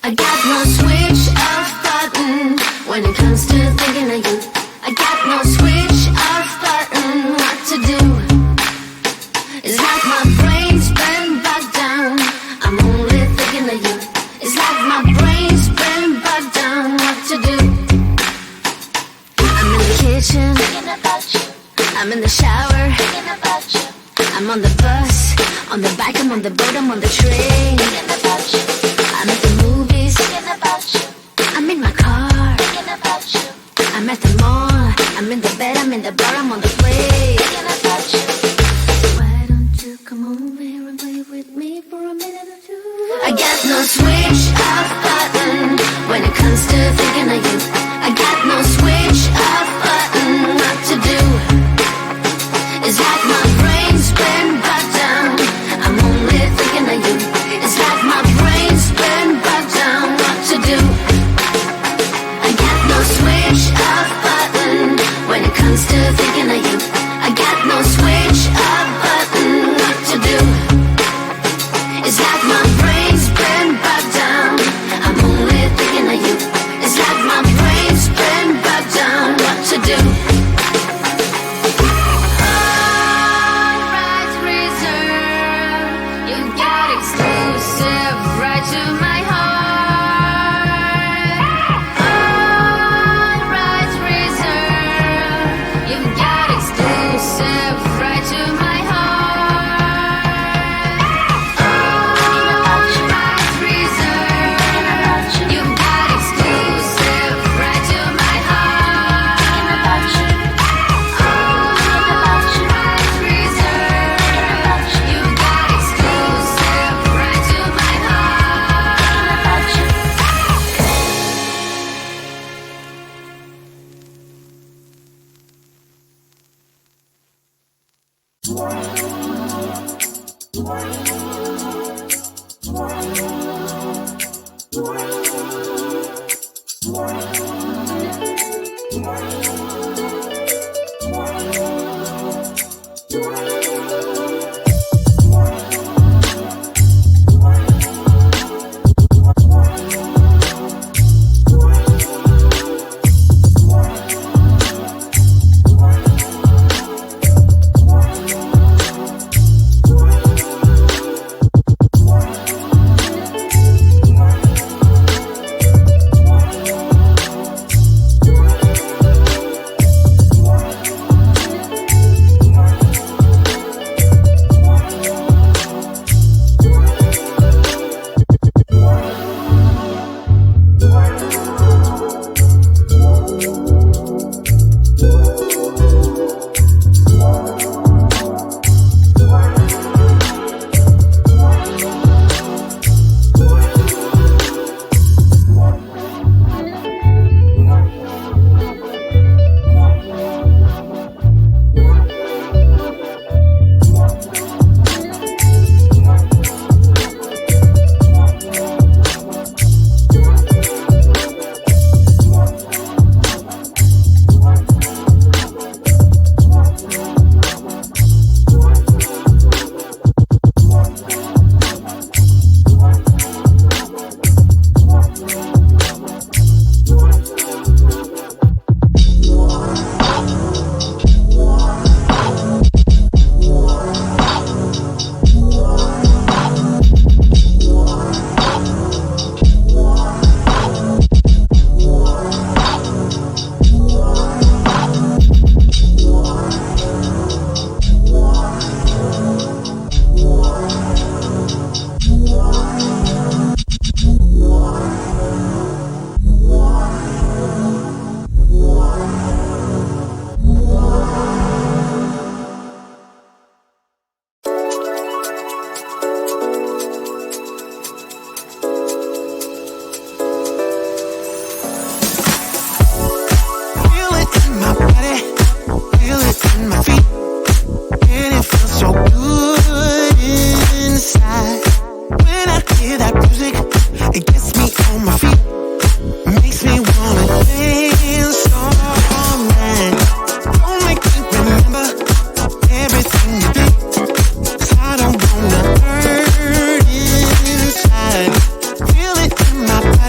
I got no switch off button when it comes to thinking of you. I got no switch off button what to do. It's like my brain's been bogged down. I'm only thinking of you. It's like my brain's been bogged down what to do. I'm in the kitchen thinking about you. I'm in the shower thinking about you. I'm on the bus, on the bike, I'm on the boat, I'm on the train thinking about you. I'm at the movies thinking about you. I'm in my car thinking about you. I'm at the mall, I'm in the bed, I'm in the bar, I'm on the way thinking about you. Why don't you come over here and play with me for a minute or two? I got no switch off button when it comes to thinking of you. I got no switch off button what to do. It's like my brain's been bogged down. I'm only thinking of you. It's like my brain's been bogged down what to do. I got no switch off button when it comes to thinking of you. I got no switch off button what to do. It's like my brain's been bogged down. I'm only thinking of you. It's like my brain's been bogged down what to do. my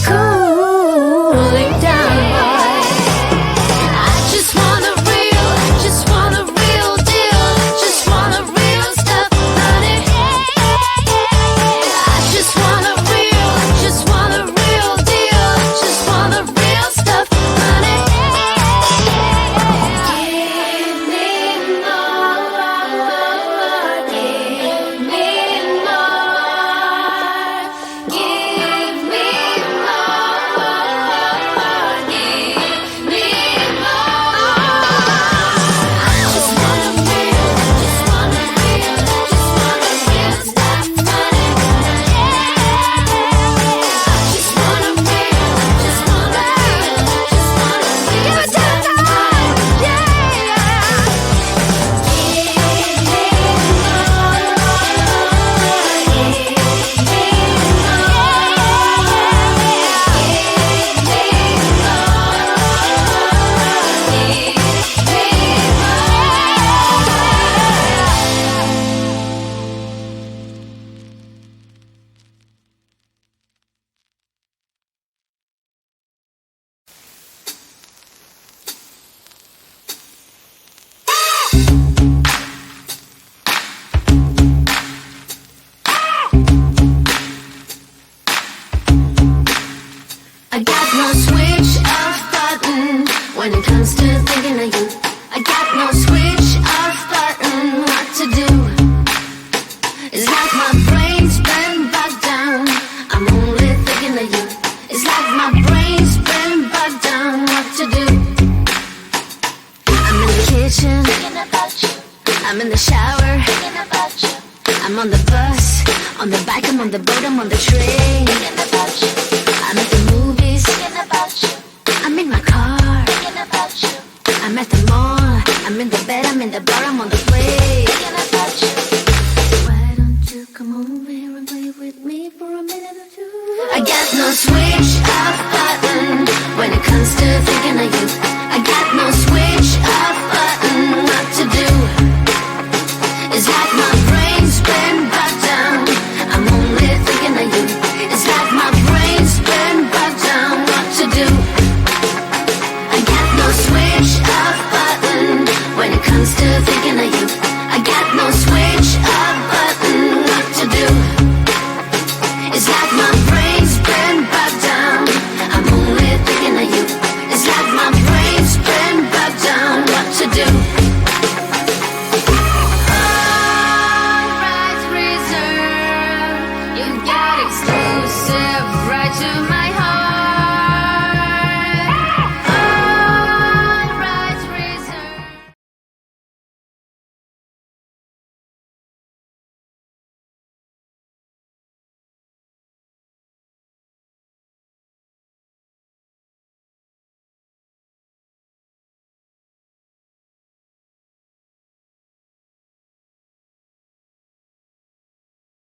cooling down, boy. I just want a real, just want a real deal, just want a real stuff, honey. I just want a real, just want a real deal, just want a real stuff, honey. Give me more, give me more, give me more, give me more. I just want a real, just want a real, just want a real stuff, honey. I just want a real, just want a real, just want a real stuff, honey. Yeah. I got no switch off button when it comes to thinking of you. I got no switch off button what to do. It's like my brain's been bogged down. I'm only thinking of you. It's like my brain's been bogged down what to do. I'm in the kitchen thinking about you. I'm in the shower thinking about you. I'm on the bus, on the bike, I'm on the boat, I'm on the train thinking about you. I'm at the movies thinking about you. I'm in my car thinking about you. I'm at the mall, I'm in the bed, I'm in the bar, I'm on the plane thinking about you. Why don't you come over here and play with me for a minute or two? I got no switch